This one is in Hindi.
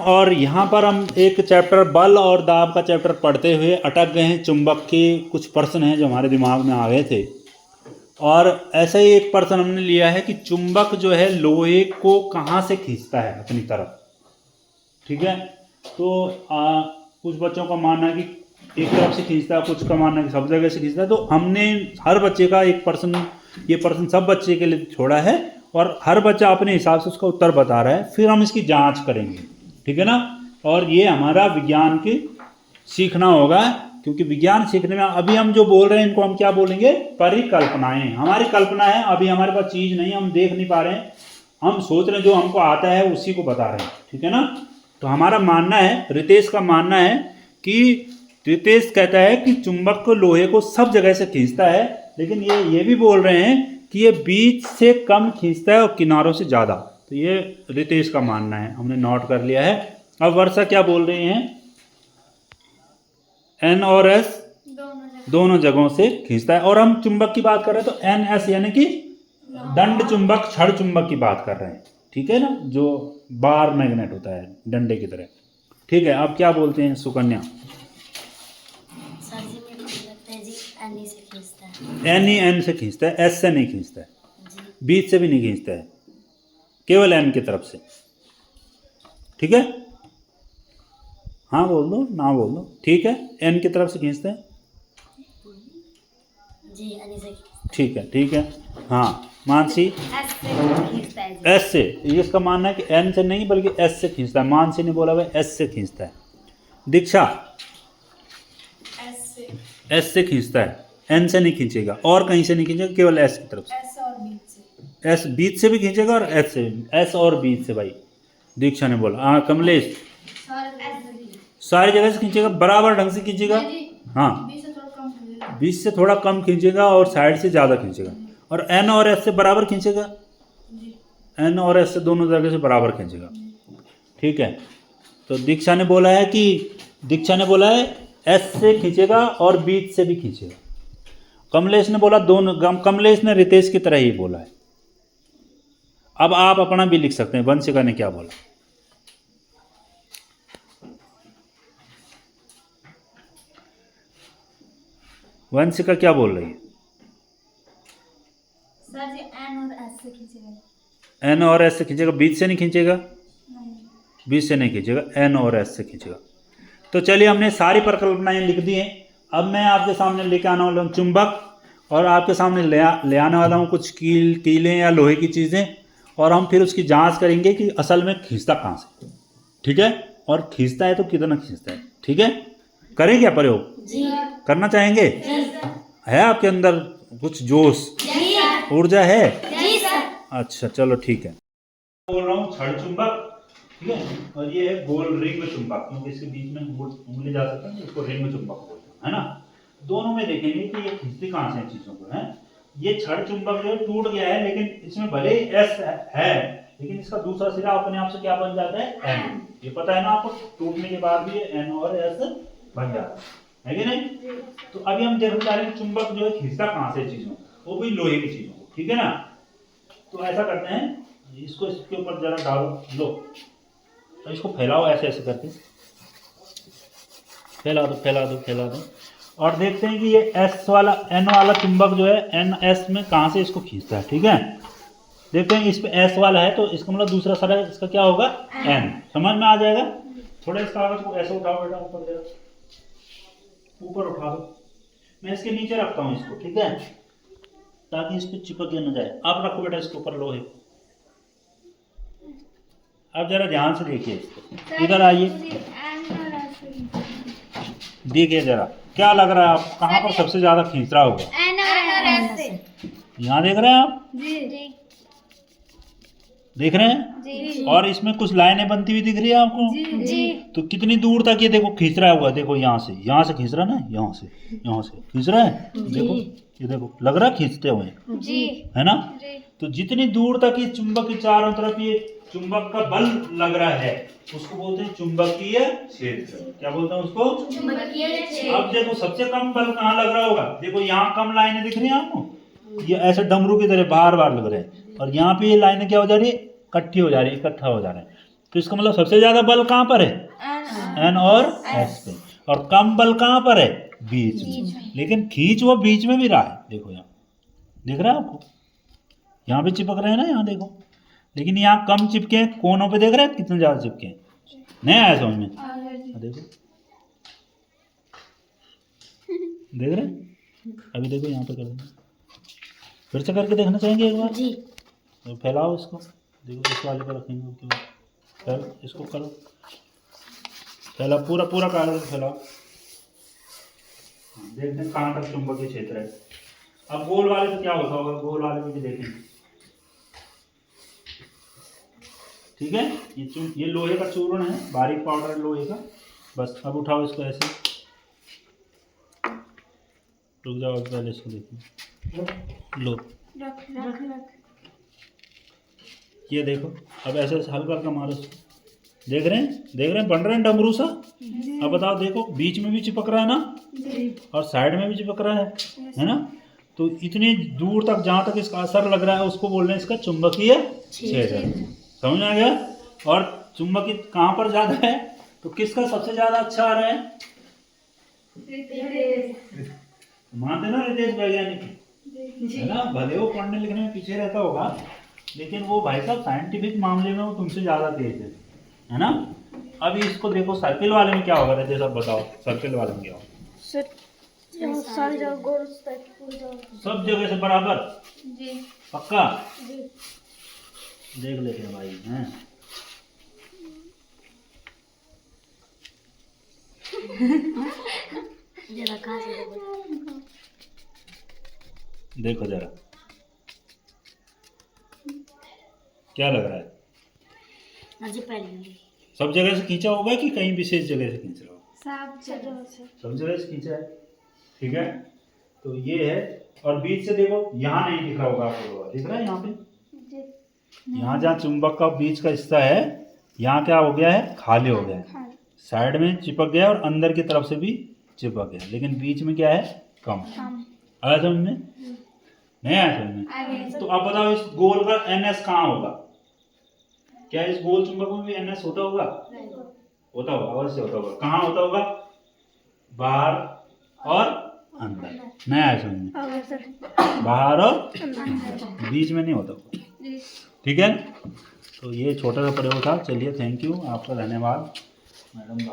और यहाँ पर हम एक चैप्टर बल और दाब का चैप्टर पढ़ते हुए अटक गए हैं। चुंबक के कुछ प्रश्न हैं जो हमारे दिमाग में आ गए थे, और ऐसा ही एक प्रश्न हमने लिया है कि चुंबक जो है लोहे को कहाँ से खींचता है अपनी तरफ। ठीक है, तो कुछ बच्चों का मानना है कि एक तरफ से खींचता है, कुछ का मानना है कि सब जगह से खींचता है। तो हमने हर बच्चे का एक प्रश्न, ये प्रश्न सब बच्चे के लिए छोड़ा है और हर बच्चा अपने हिसाब से उसका उत्तर बता रहा है, फिर हम इसकी जांच करेंगे। ठीक है ना। और ये हमारा विज्ञान की सीखना होगा, क्योंकि विज्ञान सीखने में अभी हम जो बोल रहे हैं इनको हम क्या बोलेंगे, परिकल्पनाएं। हमारी कल्पना है, अभी हमारे पास चीज़ नहीं, हम देख नहीं पा रहे हैं, हम सोच रहे हैं जो हमको आता है उसी को बता रहे हैं। ठीक है ना। तो हमारा मानना है, रितेश का मानना है कि रितेश कहता है कि चुंबक को लोहे को सब जगह से खींचता है, लेकिन ये भी बोल रहे हैं कि ये बीच से कम खींचता है और किनारों से ज़्यादा। तो ये रितेश का मानना है, हमने नोट कर लिया है। अब वर्षा क्या बोल रही हैं, एन और एस दोनों जगहों से खींचता है। और हम चुंबक की बात कर रहे हैं तो एन एस यानी कि दंड चुंबक, छड़ चुंबक की बात कर रहे हैं। ठीक है ना, जो बार मैग्नेट होता है डंडे की तरह। ठीक है, अब क्या बोलते हैं सुकन्या। एन ही एन से खींचता है, एस से नहीं खींचता है, बीच से भी नहीं खींचता है, केवल एन की तरफ से। ठीक है, हाँ बोल दो, ना बोल दो। ठीक है, एन की तरफ से खींचते हैं जी। ठीक है, ठीक है। हाँ मानसी, एस से, इसका मानना है कि एन से नहीं बल्कि एस से खींचता है। मानसी ने बोला भाई एस से खींचता है। दीक्षा एस से खींचता है, एन से नहीं खींचेगा और कहीं से नहीं खींचेगा, केवल एस की तरफ से। एस बीच से भी खींचेगा और एस से, एस और बीच से भाई, दीक्षा ने बोला। हाँ कमलेश, सारी जगह से खींचेगा, बराबर ढंग से खींचेगा। हाँ, बीच से थोड़ा कम खींचेगा और साइड से ज़्यादा खींचेगा। और एन और एस से बराबर खींचेगा, एन और एस से दोनों जगह से बराबर खींचेगा। ठीक है, तो दीक्षा ने बोला है कि, दीक्षा ने बोला है एस से खींचेगा और बीच से भी खींचेगा। कमलेश ने बोला दोनों, कमलेश ने रितेश की तरह ही बोला है। अब आप अपना भी लिख सकते हैं, वंशिका ने क्या बोला। वंशिका क्या बोल रही है। सर जी एन और एस से खींचेगा। एन और एस से खींचेगा, बीच से नहीं खींचेगा, बीच से नहीं खींचेगा, एन और एस से खींचेगा। तो चलिए, हमने सारी परिकल्पनाएं लिख दी हैं। अब मैं आपके सामने लेके आने वाला हूँ चुंबक, और आपके सामने ले आने वाला हूँ कुछ कीलें या लोहे की चीज़ें, और हम फिर उसकी जांच करेंगे कि असल में खींचता कहाँ से। ठीक है, और खींचता है तो कितना खींचता है। ठीक है, करें क्या प्रयोग जी। करना चाहेंगे। है आपके अंदर कुछ जोश, ऊर्जा है। जी सर। अच्छा चलो ठीक है। बोल रहा हूँ छड़ चुंबक, ठीक है, और ये है गोल रिंग चुंबक, क्योंकि इसके बीच में उंगली जा सकता है, इसको रिंग चुंबक बोलते हैं, है ना। दोनों में देखेंगे कि ये खींचती कहाँ से चीजों को है। ये छड़ चुंबक जो है टूट गया है, लेकिन इसमें भले ही एस है, लेकिन इसका दूसरा सिरा अपने आप से क्या बन जाता है, एन। ये पता है ना आपको, टूटने के बाद भी एन और एस बन जाता है कि नहीं। तो अभी हम देखना चाह रहे हैं चुंबक जो है खींचता कहाँ से चीजों, वो भी लोहे की चीजों को। ठीक है ना। तो ऐसा करते हैं, इसको इसके ऊपर जरा डालो, लो, तो इसको फैलाओ ऐसे ऐसे करके, फैला दो फैला दो फैला दो, और देखते हैं कि ये एस वाला, एन वाला चुंबक जो है एन एस में कहाँ से इसको खींचता है। ठीक है, देखते हैं इस पे एस वाला है तो इसका मतलब दूसरा सारा इसका क्या होगा, एन। समझ में आ जाएगा। थोड़ा इस कागज को ऐसे उठाओ बेटा, ऊपर जरा, ऊपर उठा दो। मैं इसके नीचे रखता हूँ इसको, ठीक है, ताकि इस पे चिपक न जाए। आप रखो बेटा इसके ऊपर लोहे। अब जरा ध्यान से देखिए इसको, इधर आइए, देखिए जरा क्या लग रहा है आप, कहाँ पर सबसे ज्यादा खींच रहा होगा। यहाँ देख रहे हैं आप, जी देख रहे हैं जी। और इसमें कुछ लाइनें बनती हुई दिख रही है आपको जी। तो कितनी दूर तक ये देखो खींच रहा होगा। देखो यहाँ से खींच रहा है ना, यहाँ से खींच रहा है। देखो ये देखो, लग रहा है खींचते हुए जी, है ना। जी। तो जितनी दूर तक ये चुंबक के चारों तरफ ये चुंबक का बल लग रहा है उसको बोलते हैं चुंबकीय क्षेत्र। क्या बोलते हैं उसको, चुंबकीय क्षेत्र। अब देखो सबसे कम बल कहाँ लग रहा होगा, देखो यहाँ कम लाइनें दिख रही हैं आपको, ये ऐसे डमरू की तरह बार बार लग रहे हैं, और यहाँ पे ये लाइनें क्या हो जा रही है, इकट्ठी हो जा रही है, इकट्ठा हो जा रहा है। तो इसका मतलब सबसे ज्यादा बल कहाँ पर है? एन और एस पे। और कम बल कहाँ पर है? बीच में। लेकिन खींच वो बीच में भी रहा है, देखो यहाँ दिख रहा है आपको, यहाँ भी चिपक रहे हैं ना, यहाँ देखो। लेकिन यहाँ कम चिपके हैं, कोनों पे देख रहे हैं कितने ज्यादा चिपके हैं। नहीं आया समझ में? देखो देख रहे हैं? अभी देखो यहाँ पे कर देंगे, फिर से करके देखना चाहेंगे एक बार जी। तो फैलाओ इसको, देखो इस वाले पर रखेंगे उसके बाद फैल, इसको करो, फैला पूरा पूरा कागज फैलाओ। देखते हैं कहाँ तक चुंबकीय क्षेत्र है। अब गोल वाले पे क्या होता होगा, गोल वाले पे भी देखेंगे। ठीक है, ये लोहे का चूर्ण है, बारीक पाउडर है लोहे का। बस अब उठाओ इसको ऐसे, रुक जाओ पहले इसको देखो, लो ये देखो। अब ऐसे हल्का हल्का मारो इसको, देख रहे हैं बन रहे हैं डमरू सा। अब बताओ, देखो बीच में भी चिपक रहा है ना, और साइड में भी चिपक रहा है ना। तो इतनी दूर तक जहाँ तक इसका असर लग रहा है उसको बोल रहे हैं इसका चुंबकीय क्षेत्र। समझ में आ गया? और चुंबकीय कहाँ पर ज्यादा है, तो किसका सबसे ज्यादा अच्छा आ रहा है? मानते ना रितेश वैज्ञानिक है ना, भले वो पढ़ने लिखने में पीछे रहता होगा, लेकिन वो भाई साहब साइंटिफिक मामले में वो तुमसे ज्यादा तेज है ना। अभी इसको देखो सर्किल वाले में क्या होगा, रितेश अब बताओ सर्किल वाले में क्या होगा? सब जगह से बराबर जी। पक्का? जी। देख लेते हैं भाई हैं। देखो जरा क्या लग रहा है? सब जगह से खींचा होगा कि कहीं विशेष जगह से खींच रहा हो? सब जगह से खींचा है। ठीक है, तो ये है। और बीच से देखो, यहाँ नहीं दिख रहा होगा आपको, दिख रहा है यहाँ पे? यहाँ जहाँ चुंबक का बीच का हिस्सा है, यहाँ क्या हो गया है? खाली हो गया है। साइड में चिपक गया और अंदर की तरफ से भी चिपक गया, लेकिन बीच में क्या है? कम। आया समझ में? नहीं आया समझ में? तो अब बताओ इस गोल का NS कहाँ होगा? क्या इस गोल चुंबक में भी NS होता होगा? होता होगा, अवश्य होता होगा। कहाँ होता होगा? बाहर और अंदर। नहीं आया समझ में? बाहर और अंदर, बीच में नहीं होता होगा। ठीक है, तो ये छोटा सा प्रयोग था। चलिए, थैंक यू, आपका धन्यवाद मैडम।